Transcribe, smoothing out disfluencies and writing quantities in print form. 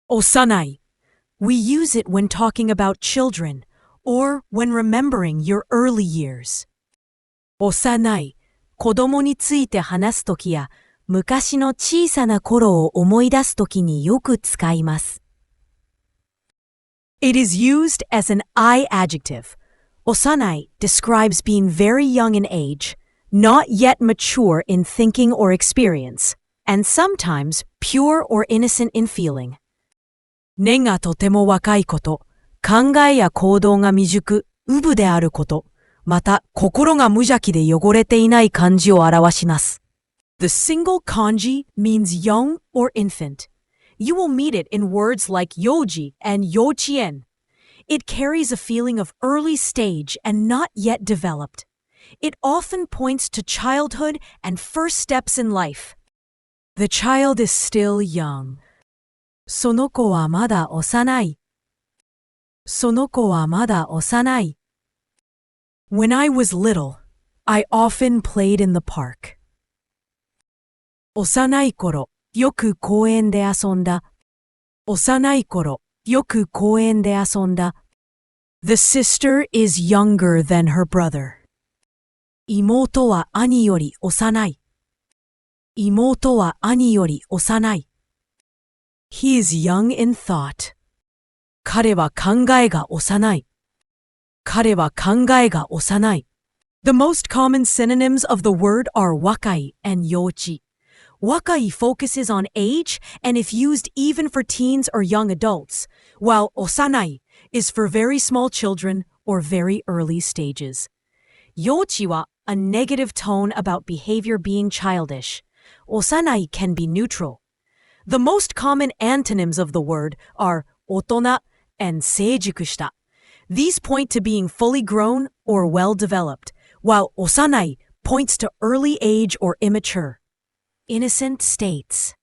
おさない. We use it when talking about children or when remembering your early years. おさない、子供について話すときや昔の小さな頃を思い出すときによく使います。It is used as an I adjective. おさない describes being very young in age, not yet mature in thinking or experience, and sometimes pure or innocent in feeling. 根がとても若いこと、考えや行動が未熟、うぶであること、また心が無邪気で汚れていない漢字を表します。The single kanji means young or infant. You will meet it in words like yoji and yochien. It carries a feeling of early stage and not yet developed. It often points to childhood and first steps in life. The child is still young. その子はまだ幼い。その子はまだ幼い。When I was little, I often played in the park. 幼い頃、よく公園で遊んだ。幼い頃、よく公園で遊んだ。The sister is younger than her brother. 妹は兄より幼い。妹は兄より幼い。He is young in thought. 彼は考えが幼い。彼は考えが幼い。The most common synonyms of the word are wakai and yochi. Wakai focuses on age and if used even for teens or young adults, while osanai is for very small children or very early stages. Yochi wa a negative tone about behavior being childish. Osanai can be neutral. The most common antonyms of the word are otona and seijikushita. These point to being fully grown or well-developed, while osanai points to early age or immature. Innocent states.